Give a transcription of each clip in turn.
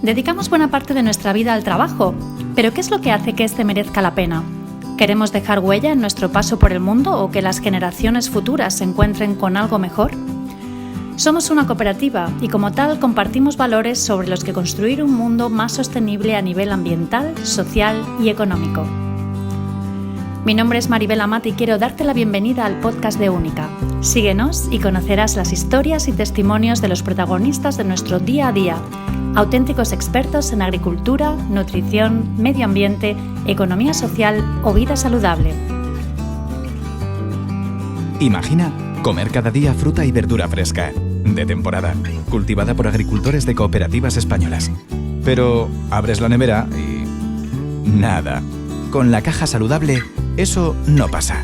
Dedicamos buena parte de nuestra vida al trabajo, pero ¿qué es lo que hace que este merezca la pena? ¿Queremos dejar huella en nuestro paso por el mundo o que las generaciones futuras se encuentren con algo mejor? Somos una cooperativa y como tal compartimos valores sobre los que construir un mundo más sostenible a nivel ambiental, social y económico. Mi nombre es Maribel Amat y quiero darte la bienvenida al podcast de Única. Síguenos y conocerás las historias y testimonios de los protagonistas de nuestro día a día, auténticos expertos en agricultura, nutrición, medio ambiente, economía social o vida saludable. Imagina comer cada día fruta y verdura fresca, de temporada, cultivada por agricultores de cooperativas españolas. Pero abres la nevera y... nada. Con la caja saludable, eso no pasa.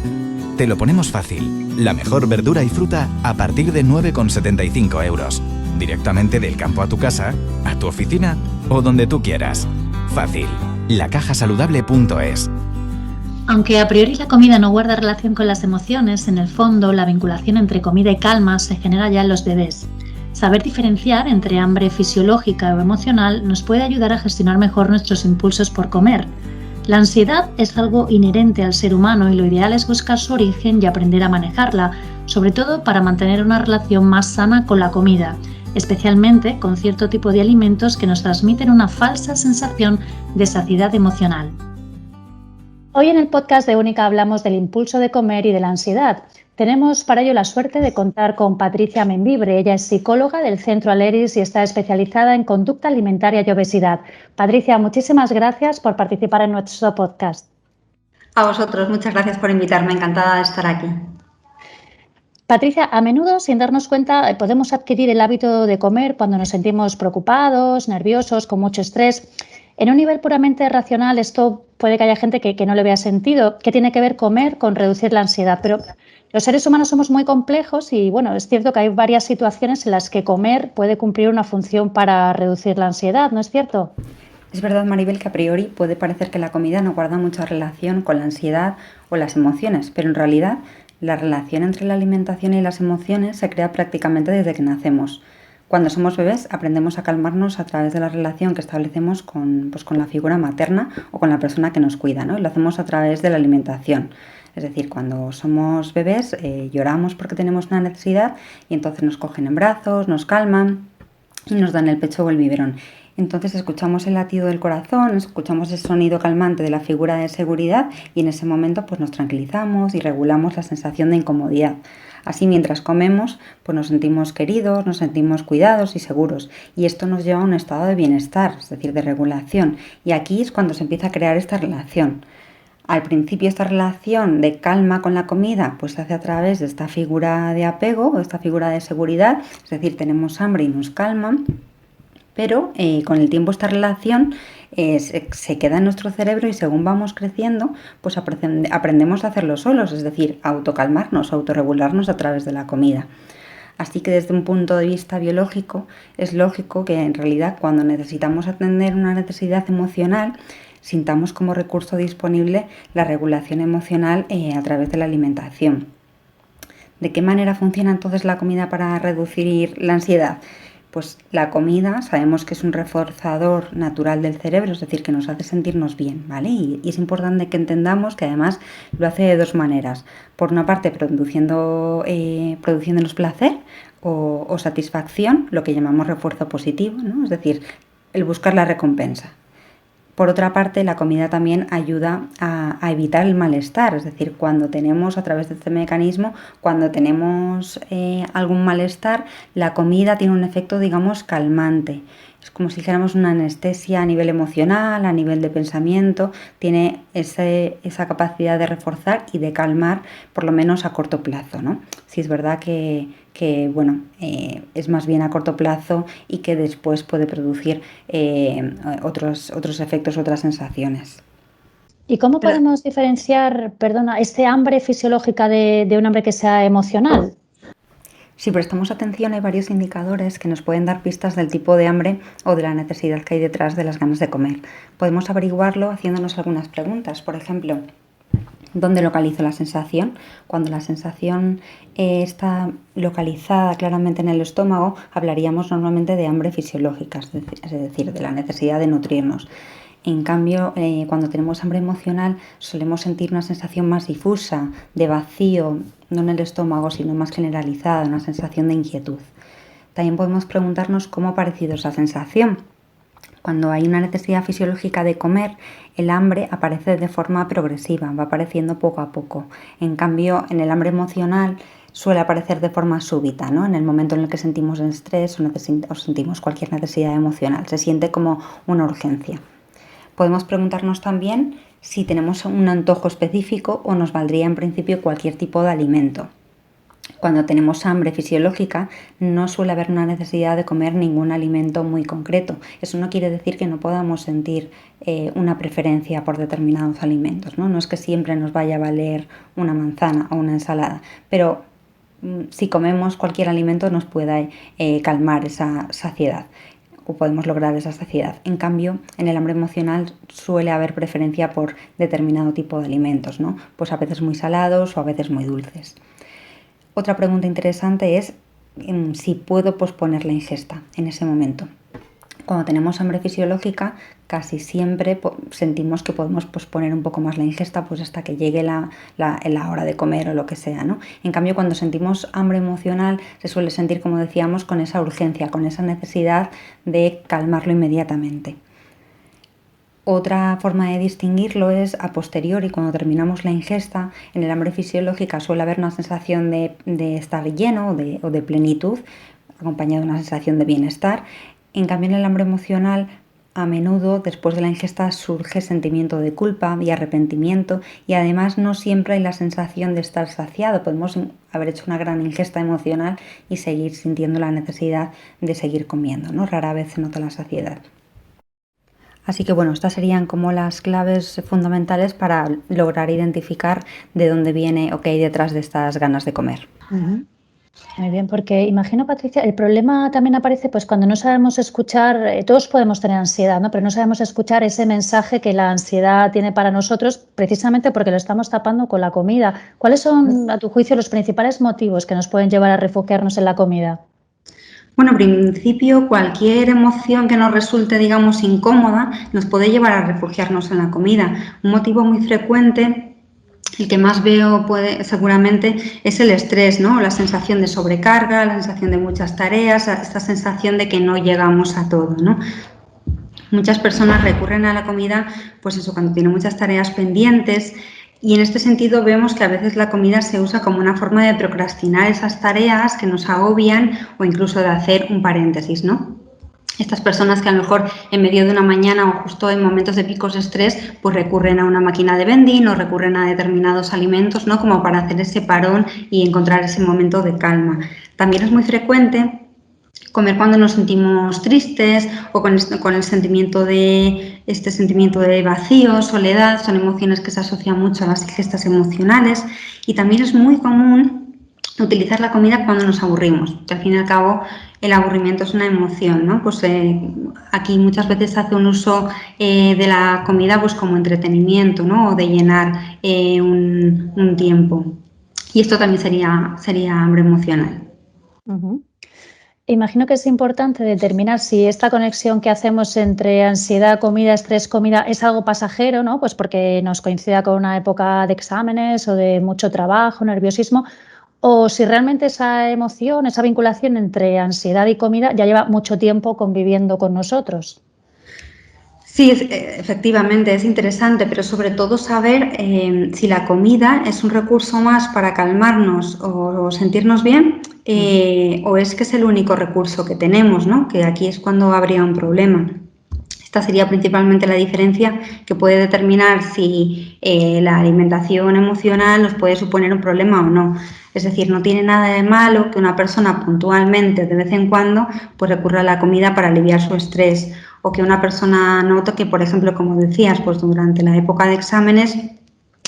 Te lo ponemos fácil. La mejor verdura y fruta a partir de 9,75 euros. Directamente del campo a tu casa, a tu oficina o donde tú quieras. Fácil. lacajasaludable.es. Aunque a priori la comida no guarda relación con las emociones, en el fondo la vinculación entre comida y calma se genera ya en los bebés. Saber diferenciar entre hambre fisiológica o emocional nos puede ayudar a gestionar mejor nuestros impulsos por comer. La ansiedad es algo inherente al ser humano y lo ideal es buscar su origen y aprender a manejarla, sobre todo para mantener una relación más sana con la comida, especialmente con cierto tipo de alimentos que nos transmiten una falsa sensación de saciedad emocional. Hoy en el podcast de Única hablamos del impulso de comer y de la ansiedad. Tenemos para ello la suerte de contar con Patricia Membibre. Ella es psicóloga del Centro Aleris y está especializada en conducta alimentaria y obesidad. Patricia, muchísimas gracias por participar en nuestro podcast. A vosotros, muchas gracias por invitarme, encantada de estar aquí. Patricia, a menudo, sin darnos cuenta, podemos adquirir el hábito de comer cuando nos sentimos preocupados, nerviosos, con mucho estrés. En un nivel puramente racional, esto puede que haya gente que no le vea sentido. ¿Qué tiene que ver comer con reducir la ansiedad? Pero los seres humanos somos muy complejos y, bueno, es cierto que hay varias situaciones en las que comer puede cumplir una función para reducir la ansiedad, ¿no es cierto? Es verdad, Maribel, que a priori puede parecer que la comida no guarda mucha relación con la ansiedad o las emociones, pero en realidad la relación entre la alimentación y las emociones se crea prácticamente desde que nacemos. Cuando somos bebés aprendemos a calmarnos a través de la relación que establecemos con la figura materna o con la persona que nos cuida, ¿no? Y lo hacemos a través de la alimentación. Es decir, cuando somos bebés lloramos porque tenemos una necesidad y entonces nos cogen en brazos, nos calman y nos dan el pecho o el biberón. Entonces escuchamos el latido del corazón, escuchamos el sonido calmante de la figura de seguridad y en ese momento pues nos tranquilizamos y regulamos la sensación de incomodidad. Así mientras comemos pues nos sentimos queridos, nos sentimos cuidados y seguros y esto nos lleva a un estado de bienestar, es decir, de regulación, y aquí es cuando se empieza a crear esta relación. Al principio esta relación de calma con la comida pues se hace a través de esta figura de apego, esta figura de seguridad, es decir, tenemos hambre y nos calman. Pero con el tiempo esta relación se queda en nuestro cerebro y según vamos creciendo, pues aprendemos a hacerlo solos, es decir, a autocalmarnos, a autorregularnos a través de la comida. Así que desde un punto de vista biológico es lógico que en realidad cuando necesitamos atender una necesidad emocional, sintamos como recurso disponible la regulación emocional a través de la alimentación. ¿De qué manera funciona entonces la comida para reducir la ansiedad? Pues la comida sabemos que es un reforzador natural del cerebro, es decir, que nos hace sentirnos bien, ¿vale? Y es importante que entendamos que además lo hace de dos maneras. Por una parte, produciéndonos placer o satisfacción, lo que llamamos refuerzo positivo, ¿no? Es decir, el buscar la recompensa. Por otra parte, la comida también ayuda a evitar el malestar, es decir, cuando tenemos, a través de este mecanismo, cuando tenemos algún malestar, la comida tiene un efecto, digamos, calmante. Es como si dijéramos una anestesia a nivel emocional, a nivel de pensamiento, tiene esa capacidad de reforzar y de calmar, por lo menos a corto plazo, ¿no? Sí es verdad que es más bien a corto plazo y que después puede producir otros efectos, otras sensaciones. ¿Y cómo podemos diferenciar, este hambre fisiológica de un hambre que sea emocional? Si prestamos atención hay varios indicadores que nos pueden dar pistas del tipo de hambre o de la necesidad que hay detrás de las ganas de comer. Podemos averiguarlo haciéndonos algunas preguntas. Por ejemplo, ¿Dónde localizo la sensación? Cuando la sensación está localizada claramente en el estómago, hablaríamos normalmente de hambre fisiológica, es decir, de la necesidad de nutrirnos. En cambio, cuando tenemos hambre emocional, solemos sentir una sensación más difusa, de vacío, no en el estómago, sino más generalizada, una sensación de inquietud. También podemos preguntarnos cómo ha aparecido esa sensación. Cuando hay una necesidad fisiológica de comer, el hambre aparece de forma progresiva, va apareciendo poco a poco. En cambio, en el hambre emocional suele aparecer de forma súbita, ¿no? En el momento en el que sentimos estrés o sentimos cualquier necesidad emocional. Se siente como una urgencia. Podemos preguntarnos también si tenemos un antojo específico o nos valdría en principio cualquier tipo de alimento. Cuando tenemos hambre fisiológica no suele haber una necesidad de comer ningún alimento muy concreto. Eso no quiere decir que no podamos sentir una preferencia por determinados alimentos, ¿no? No es que siempre nos vaya a valer una manzana o una ensalada, pero si comemos cualquier alimento nos pueda calmar esa saciedad o podemos lograr esa saciedad. En cambio, en el hambre emocional suele haber preferencia por determinado tipo de alimentos, ¿no? Pues a veces muy salados o a veces muy dulces. Otra pregunta interesante es si puedo posponer la ingesta en ese momento. Cuando tenemos hambre fisiológica, casi siempre sentimos que podemos posponer un poco más la ingesta pues hasta que llegue la hora de comer o lo que sea, ¿no? En cambio, cuando sentimos hambre emocional, se suele sentir, como decíamos, con esa urgencia, con esa necesidad de calmarlo inmediatamente. Otra forma de distinguirlo es a posteriori, cuando terminamos la ingesta. En el hambre fisiológica suele haber una sensación de estar lleno o de plenitud, acompañada de una sensación de bienestar. En cambio, en el hambre emocional, a menudo después de la ingesta surge sentimiento de culpa y arrepentimiento, y además no siempre hay la sensación de estar saciado. Podemos haber hecho una gran ingesta emocional y seguir sintiendo la necesidad de seguir comiendo, ¿no? Rara vez se nota la saciedad. Así que bueno, estas serían como las claves fundamentales para lograr identificar de dónde viene o qué hay detrás de estas ganas de comer. Ujú. Muy bien, porque imagino, Patricia, el problema también aparece pues cuando no sabemos escuchar, todos podemos tener ansiedad, ¿no? Pero no sabemos escuchar ese mensaje que la ansiedad tiene para nosotros, precisamente porque lo estamos tapando con la comida. ¿Cuáles son, a tu juicio, los principales motivos que nos pueden llevar a refugiarnos en la comida? Bueno, en principio, cualquier emoción que nos resulte, digamos, incómoda, nos puede llevar a refugiarnos en la comida. Un motivo muy frecuente, el que más veo seguramente, es el estrés, ¿no? La sensación de sobrecarga, la sensación de muchas tareas, esta sensación de que no llegamos a todo, ¿no? Muchas personas recurren a la comida, pues eso, cuando tienen muchas tareas pendientes. Y en este sentido vemos que a veces la comida se usa como una forma de procrastinar esas tareas que nos agobian o incluso de hacer un paréntesis, ¿no? Estas personas que a lo mejor en medio de una mañana o justo en momentos de picos de estrés, pues recurren a una máquina de vending o recurren a determinados alimentos, ¿no? Como para hacer ese parón y encontrar ese momento de calma. También es muy frecuente comer cuando nos sentimos tristes o con el sentimiento de vacío, soledad. Son emociones que se asocian mucho a las ingestas emocionales, y también es muy común utilizar la comida cuando nos aburrimos, que al fin y al cabo el aburrimiento es una emoción, ¿no? Pues aquí muchas veces se hace un uso de la comida pues como entretenimiento, ¿no? O de llenar un tiempo. Y esto también sería hambre emocional. Uh-huh. Imagino que es importante determinar si esta conexión que hacemos entre ansiedad, comida, estrés, comida es algo pasajero, ¿no? Pues porque nos coincida con una época de exámenes o de mucho trabajo, nerviosismo, o si realmente esa emoción, esa vinculación entre ansiedad y comida ya lleva mucho tiempo conviviendo con nosotros. Sí, efectivamente, es interesante, pero sobre todo saber si la comida es un recurso más para calmarnos o sentirnos bien, o es que es el único recurso que tenemos, ¿no? Que aquí es cuando habría un problema. Esta sería principalmente la diferencia que puede determinar si la alimentación emocional nos puede suponer un problema o no. Es decir, no tiene nada de malo que una persona puntualmente, de vez en cuando, pues recurra a la comida para aliviar su estrés, o que una persona note que, por ejemplo, como decías, pues durante la época de exámenes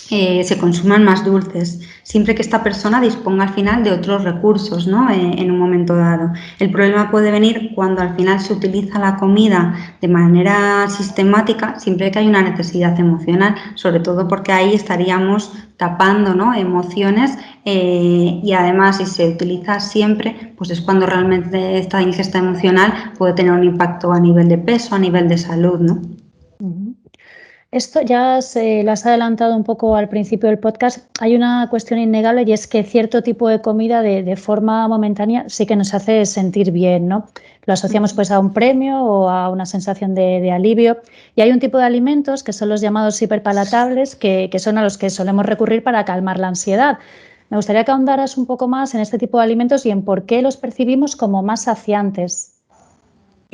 se consuman más dulces, siempre que esta persona disponga al final de otros recursos, ¿no? En un momento dado. El problema puede venir cuando al final se utiliza la comida de manera sistemática, siempre que hay una necesidad emocional, sobre todo porque ahí estaríamos tapando, ¿no?, emociones, y además si se utiliza siempre, pues es cuando realmente esta ingesta emocional puede tener un impacto a nivel de peso, a nivel de salud, ¿no? Esto ya lo has adelantado un poco al principio del podcast. Hay una cuestión innegable y es que cierto tipo de comida de forma momentánea sí que nos hace sentir bien, ¿no? Lo asociamos pues a un premio o a una sensación de alivio. Y hay un tipo de alimentos que son los llamados hiperpalatables, que son a los que solemos recurrir para calmar la ansiedad. Me gustaría que ahondaras un poco más en este tipo de alimentos y en por qué los percibimos como más saciantes.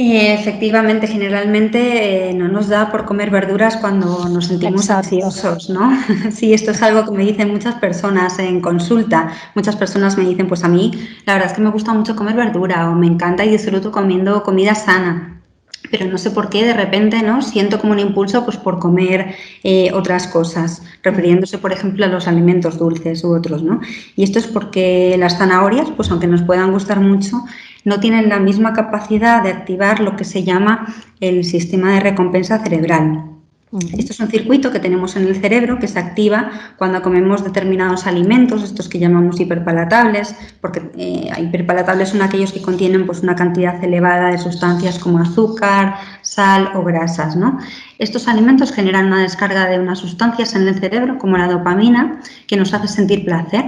Efectivamente, generalmente no nos da por comer verduras cuando nos sentimos ansiosos, ¿no? Sí, esto es algo que me dicen muchas personas en consulta. Muchas personas me dicen, pues a mí la verdad es que me gusta mucho comer verdura o me encanta y disfruto comiendo comida sana. Pero no sé por qué de repente, ¿no?, siento como un impulso pues por comer otras cosas, refiriéndose por ejemplo a los alimentos dulces u otros, ¿no? Y esto es porque las zanahorias, pues aunque nos puedan gustar mucho, no tienen la misma capacidad de activar lo que se llama el sistema de recompensa cerebral. Esto es un circuito que tenemos en el cerebro que se activa cuando comemos determinados alimentos, estos que llamamos hiperpalatables, porque hiperpalatables son aquellos que contienen pues una cantidad elevada de sustancias como azúcar, sal o grasas, ¿no? Estos alimentos generan una descarga de unas sustancias en el cerebro como la dopamina que nos hace sentir placer.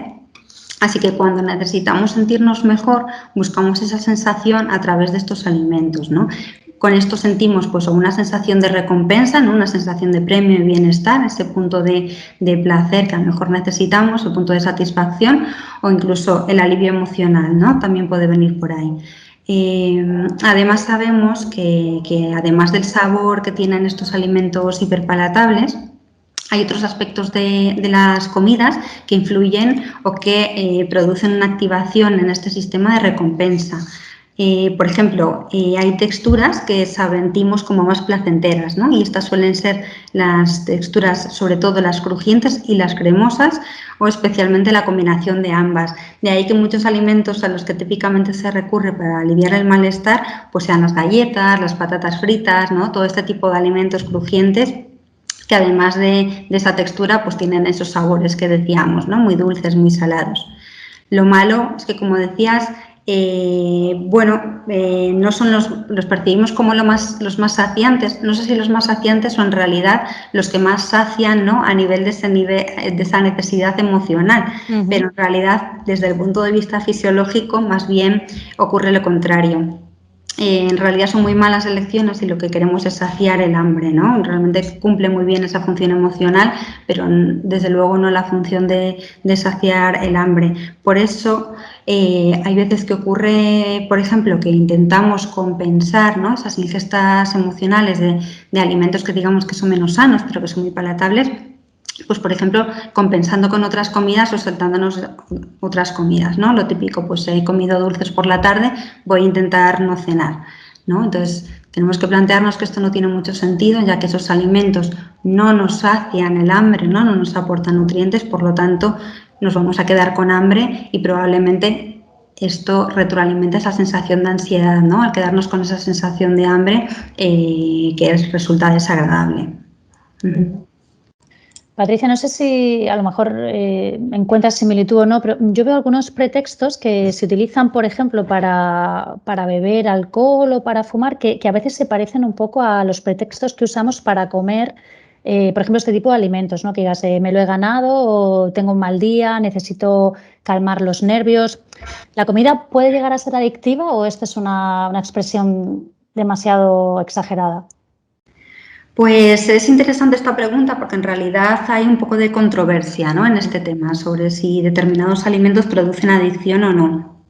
Así que cuando necesitamos sentirnos mejor, buscamos esa sensación a través de estos alimentos, ¿no? Con esto sentimos pues una sensación de recompensa, ¿no?, una sensación de premio y bienestar, ese punto de placer que a lo mejor necesitamos, el punto de satisfacción o incluso el alivio emocional, ¿no?, también puede venir por ahí. Además sabemos que además del sabor que tienen estos alimentos hiperpalatables, hay otros aspectos de las comidas que influyen o que producen una activación en este sistema de recompensa. Por ejemplo, hay texturas que sentimos como más placenteras, ¿no? Y estas suelen ser las texturas, sobre todo las crujientes y las cremosas, o especialmente la combinación de ambas. De ahí que muchos alimentos a los que típicamente se recurre para aliviar el malestar, pues sean las galletas, las patatas fritas, ¿no?, todo este tipo de alimentos crujientes que además de esa textura pues tienen esos sabores que decíamos, ¿no?, muy dulces, muy salados. Lo malo es que, como decías, no son los percibimos como los más saciantes. No sé si los más saciantes son en realidad los que más sacian, ¿no?, a nivel de esa necesidad emocional, pero en realidad desde el punto de vista fisiológico más bien ocurre lo contrario. En realidad son muy malas elecciones y lo que queremos es saciar el hambre, ¿no? Realmente cumple muy bien esa función emocional, pero desde luego no la función de saciar el hambre. Por eso hay veces que ocurre, por ejemplo, que intentamos compensar, ¿no?, esas ingestas emocionales de alimentos que digamos que son menos sanos, pero que son muy palatables, pues por ejemplo, compensando con otras comidas o saltándonos otras comidas, ¿no? Lo típico, pues he comido dulces por la tarde, voy a intentar no cenar, ¿no? Entonces, tenemos que plantearnos que esto no tiene mucho sentido, ya que esos alimentos no nos sacian el hambre, ¿no? No nos aportan nutrientes, por lo tanto, nos vamos a quedar con hambre y probablemente esto retroalimenta esa sensación de ansiedad, ¿no?, al quedarnos con esa sensación de hambre que resulta desagradable. Patricia, no sé si a lo mejor encuentras similitud o no, pero yo veo algunos pretextos que se utilizan, por ejemplo, para beber alcohol o para fumar, que a veces se parecen un poco a los pretextos que usamos para comer, por ejemplo, este tipo de alimentos, ¿no? Que digas, me lo he ganado o tengo un mal día, necesito calmar los nervios. ¿La comida puede llegar a ser adictiva o esta es una expresión demasiado exagerada? Pues es interesante esta pregunta porque en realidad hay un poco de controversia, ¿no?, en este tema sobre si determinados alimentos producen adicción o no.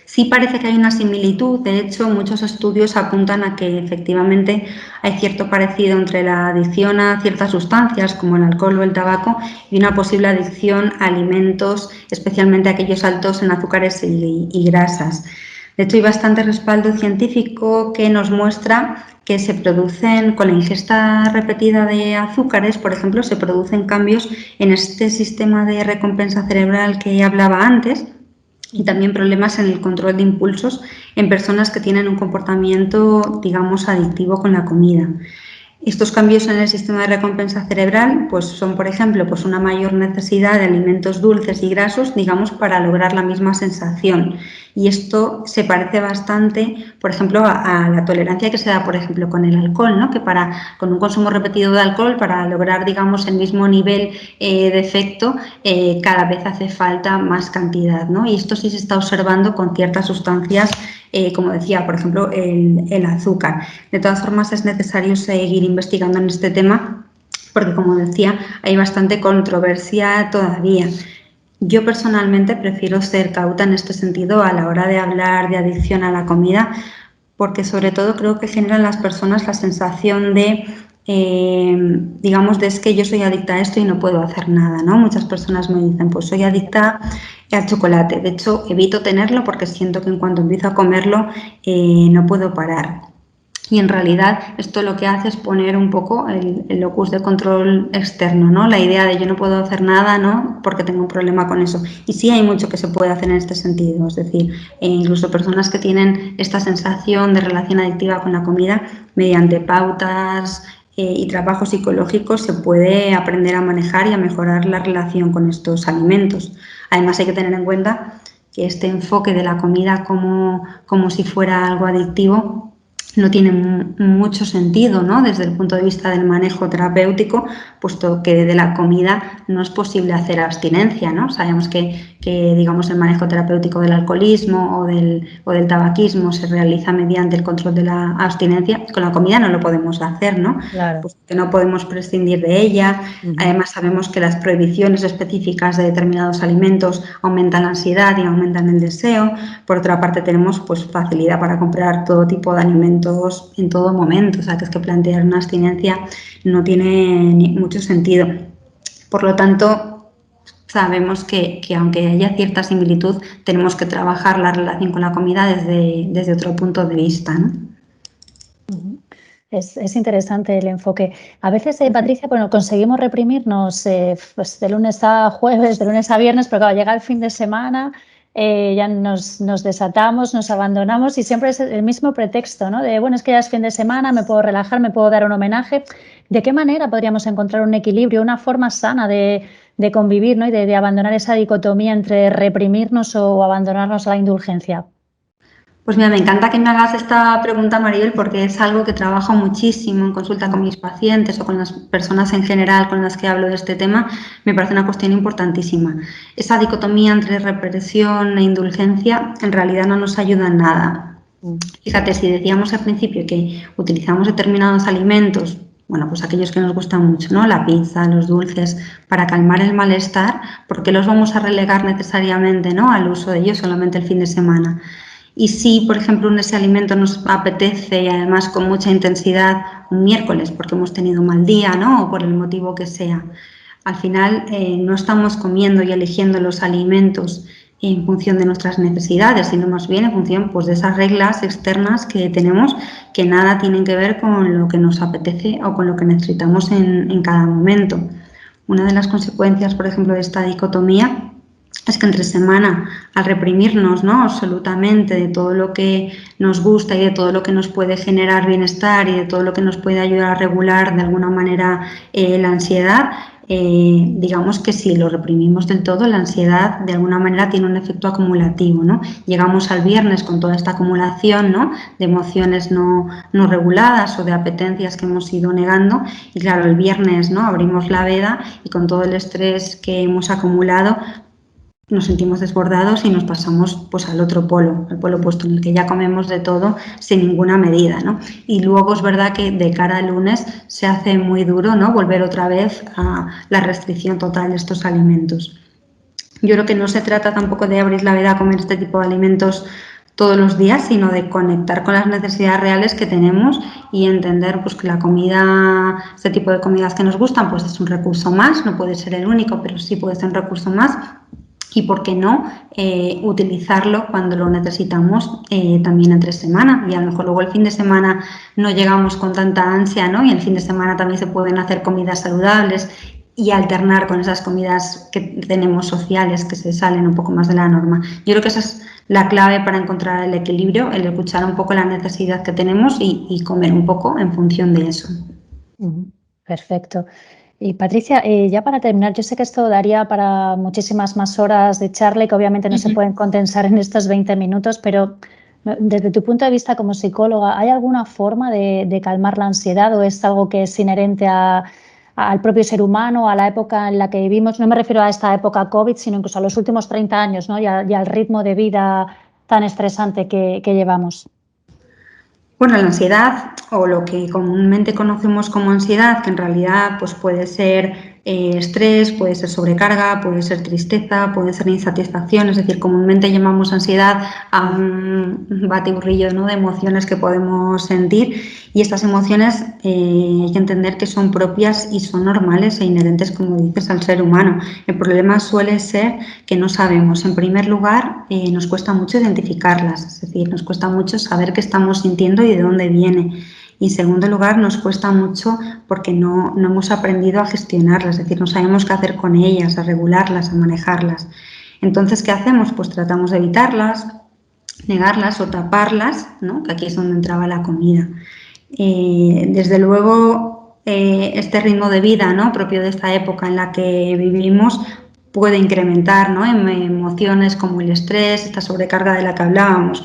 Sí parece que hay una similitud, de hecho muchos estudios apuntan a que efectivamente hay cierto parecido entre la adicción a ciertas sustancias como el alcohol o el tabaco y una posible adicción a alimentos, especialmente aquellos altos en azúcares y grasas. De hecho, hay bastante respaldo científico que nos muestra que se producen, con la ingesta repetida de azúcares, por ejemplo, se producen cambios en este sistema de recompensa cerebral que hablaba antes, y también problemas en el control de impulsos en personas que tienen un comportamiento, digamos, adictivo con la comida. Estos cambios en el sistema de recompensa cerebral pues son, por ejemplo, pues una mayor necesidad de alimentos dulces y grasos, digamos, para lograr la misma sensación. Y esto se parece bastante, por ejemplo, a la tolerancia que se da, por ejemplo, con el alcohol, ¿no? Que con un consumo repetido de alcohol, para lograr, digamos, el mismo nivel de efecto, cada vez hace falta más cantidad, ¿no? Y esto sí se está observando con ciertas sustancias, como decía, por ejemplo, el azúcar. De todas formas, es necesario seguir investigando en este tema porque, como decía, hay bastante controversia todavía. Yo personalmente prefiero ser cauta en este sentido a la hora de hablar de adicción a la comida, porque sobre todo creo que generan las personas la sensación de, digamos, de es que yo soy adicta a esto y no puedo hacer nada, ¿no? Muchas personas me dicen, pues soy adicta al chocolate. De hecho, evito tenerlo porque siento que en cuanto empiezo a comerlo no puedo parar. Y en realidad esto lo que hace es poner un poco el locus de control externo, ¿no? La idea de yo no puedo hacer nada, ¿no? Porque tengo un problema con eso. Y sí hay mucho que se puede hacer en este sentido. Es decir, incluso personas que tienen esta sensación de relación adictiva con la comida, mediante pautas y trabajos psicológicos se puede aprender a manejar y a mejorar la relación con estos alimentos. Además hay que tener en cuenta que este enfoque de la comida como si fuera algo adictivo no tiene mucho sentido, ¿no? Desde el punto de vista del manejo terapéutico, puesto que de la comida no es posible hacer abstinencia, ¿no? Sabemos que digamos, el manejo terapéutico del alcoholismo o del tabaquismo se realiza mediante el control de la abstinencia. Con la comida no lo podemos hacer, ¿no? Claro. Pues que no podemos prescindir de ella. Además, sabemos que las prohibiciones específicas de determinados alimentos aumentan la ansiedad y aumentan el deseo. Por otra parte, tenemos pues facilidad para comprar todo tipo de alimentos en todo momento. O sea, que es que plantear una abstinencia no tiene mucho sentido. Por lo tanto, sabemos que aunque haya cierta similitud, tenemos que trabajar la relación con la comida desde otro punto de vista, ¿no? Es interesante el enfoque. A veces, Patricia, bueno, conseguimos reprimirnos pues de lunes a jueves, de lunes a viernes, pero claro, llega el fin de semana, ya nos desatamos, nos abandonamos y siempre es el mismo pretexto, ¿no? De, bueno, es que ya es fin de semana, me puedo relajar, me puedo dar un homenaje. ¿De qué manera podríamos encontrar un equilibrio, una forma sana de convivir, ¿no? Y de abandonar esa dicotomía entre reprimirnos o abandonarnos a la indulgencia? Pues mira, me encanta que me hagas esta pregunta, Maribel, porque es algo que trabajo muchísimo en consulta con mis pacientes o con las personas en general con las que hablo de este tema. Me parece una cuestión importantísima. Esa dicotomía entre represión e indulgencia en realidad no nos ayuda en nada. Fíjate, si decíamos al principio que utilizamos determinados alimentos, bueno, pues aquellos que nos gustan mucho, ¿no? La pizza, los dulces, para calmar el malestar, ¿por qué los vamos a relegar necesariamente, ¿no? Al uso de ellos solamente el fin de semana? Y si, por ejemplo, ese alimento nos apetece y además con mucha intensidad un miércoles porque hemos tenido un mal día, ¿no? O por el motivo que sea, al final no estamos comiendo y eligiendo los alimentos en función de nuestras necesidades, sino más bien en función pues, de esas reglas externas que tenemos que nada tienen que ver con lo que nos apetece o con lo que necesitamos en cada momento. Una de las consecuencias, por ejemplo, de esta dicotomía es que entre semana, al reprimirnos, ¿no? Absolutamente de todo lo que nos gusta y de todo lo que nos puede generar bienestar y de todo lo que nos puede ayudar a regular de alguna manera la ansiedad, digamos que si lo reprimimos del todo, la ansiedad de alguna manera tiene un efecto acumulativo, ¿no? Llegamos al viernes con toda esta acumulación, ¿no? De emociones no reguladas o de apetencias que hemos ido negando y claro, el viernes, ¿no? Abrimos la veda y con todo el estrés que hemos acumulado nos sentimos desbordados y nos pasamos pues al otro polo, al polo opuesto, en el que ya comemos de todo sin ninguna medida, ¿no? Y luego es verdad que de cara al lunes se hace muy duro, ¿no? Volver otra vez a la restricción total de estos alimentos. Yo creo que no se trata tampoco de abrir la veda a comer este tipo de alimentos todos los días, sino de conectar con las necesidades reales que tenemos y entender pues, que la comida, este tipo de comidas que nos gustan, pues es un recurso más, no puede ser el único, pero sí puede ser un recurso más y, ¿por qué no?, utilizarlo cuando lo necesitamos también entre semana. Y a lo mejor luego el fin de semana no llegamos con tanta ansia, ¿no? Y el fin de semana también se pueden hacer comidas saludables y alternar con esas comidas que tenemos sociales que se salen un poco más de la norma. Yo creo que esa es la clave para encontrar el equilibrio, el escuchar un poco la necesidad que tenemos y comer un poco en función de eso. Perfecto. Y Patricia, ya para terminar, yo sé que esto daría para muchísimas más horas de charla y que obviamente no se pueden condensar en estos 20 minutos, pero desde tu punto de vista como psicóloga, ¿hay alguna forma de calmar la ansiedad o es algo que es inherente al propio ser humano, a la época en la que vivimos? No me refiero a esta época COVID, sino incluso a los últimos 30 años, ¿no? y al ritmo de vida tan estresante que llevamos. Bueno, la ansiedad, o lo que comúnmente conocemos como ansiedad, que en realidad pues puede ser estrés, puede ser sobrecarga, puede ser tristeza, puede ser insatisfacción, es decir, comúnmente llamamos ansiedad a un batiburrillo, ¿no?, de emociones que podemos sentir, y estas emociones hay que entender que son propias y son normales e inherentes, como dices, al ser humano. El problema suele ser que no sabemos. En primer lugar, nos cuesta mucho identificarlas, es decir, nos cuesta mucho saber qué estamos sintiendo y de dónde viene. Y en segundo lugar, nos cuesta mucho porque no hemos aprendido a gestionarlas, es decir, no sabemos qué hacer con ellas, a regularlas, a manejarlas. Entonces, ¿qué hacemos? Pues tratamos de evitarlas, negarlas o taparlas, ¿no?, que aquí es donde entraba la comida. Desde luego, este ritmo de vida, ¿no?, propio de esta época en la que vivimos puede incrementar, ¿no?, en emociones como el estrés, esta sobrecarga de la que hablábamos,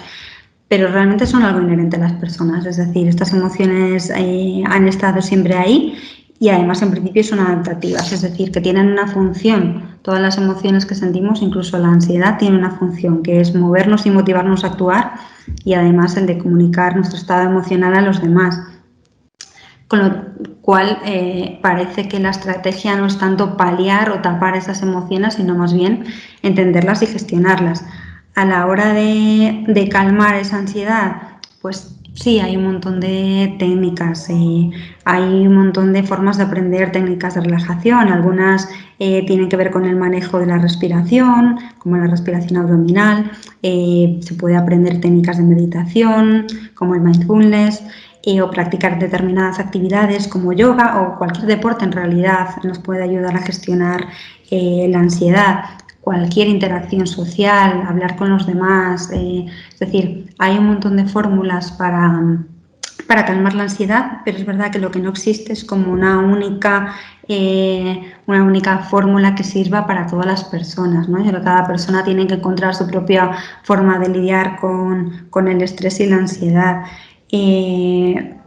pero realmente son algo inherente a las personas, es decir, estas emociones han estado siempre ahí y además en principio son adaptativas, es decir, que tienen una función. Todas las emociones que sentimos, incluso la ansiedad, tiene una función que es movernos y motivarnos a actuar, y además el de comunicar nuestro estado emocional a los demás. Con lo cual parece que la estrategia no es tanto paliar o tapar esas emociones, sino más bien entenderlas y gestionarlas. A la hora de calmar esa ansiedad, pues sí, hay un montón de técnicas, hay un montón de formas de aprender técnicas de relajación. Algunas tienen que ver con el manejo de la respiración, como la respiración abdominal. Se puede aprender técnicas de meditación, como el mindfulness, o practicar determinadas actividades como yoga o cualquier deporte. En realidad nos puede ayudar a gestionar la ansiedad. Cualquier interacción social, hablar con los demás, es decir, hay un montón de fórmulas para calmar la ansiedad, pero es verdad que lo que no existe es como una única fórmula que sirva para todas las personas, ¿no? Yo creo que cada persona tiene que encontrar su propia forma de lidiar con el estrés y la ansiedad.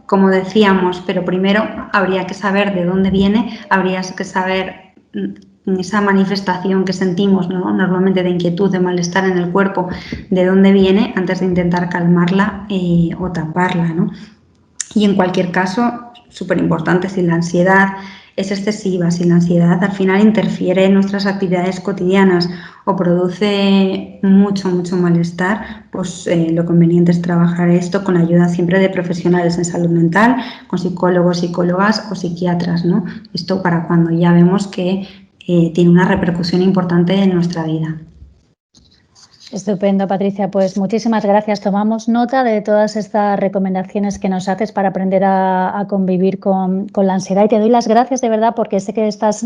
Como decíamos, pero primero habría que saber de dónde viene, habría que saber esa manifestación que sentimos, ¿no?, normalmente de inquietud, de malestar en el cuerpo, de dónde viene antes de intentar calmarla o taparla, ¿no? Y en cualquier caso, súper importante, si la ansiedad es excesiva, si la ansiedad al final interfiere en nuestras actividades cotidianas o produce mucho malestar, pues lo conveniente es trabajar esto con ayuda siempre de profesionales en salud mental, con psicólogos, psicólogas o psiquiatras, ¿no? Esto para cuando ya vemos que tiene una repercusión importante en nuestra vida. Estupendo, Patricia. Pues muchísimas gracias. Tomamos nota de todas estas recomendaciones que nos haces para aprender a convivir con la ansiedad, y te doy las gracias de verdad porque sé que estás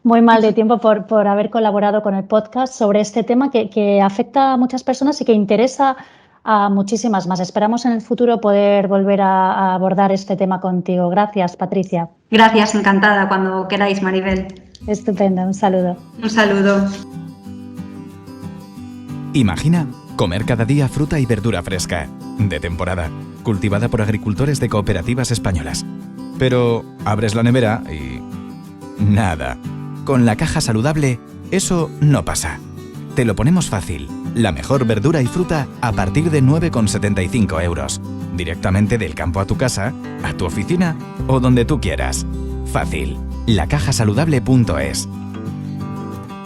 muy mal de tiempo por haber colaborado con el podcast sobre este tema que afecta a muchas personas y que interesa a muchísimas más. Esperamos en el futuro poder volver a abordar este tema contigo. Gracias, Patricia. Gracias, encantada. Cuando queráis, Maribel. Estupendo, un saludo. Un saludo. Imagina comer cada día fruta y verdura fresca, de temporada, cultivada por agricultores de cooperativas españolas. Pero abres la nevera y... nada. Con la caja saludable, eso no pasa. Te lo ponemos fácil. La mejor verdura y fruta a partir de 9,75 €. Directamente del campo a tu casa, a tu oficina o donde tú quieras. Fácil. lacajasaludable.es.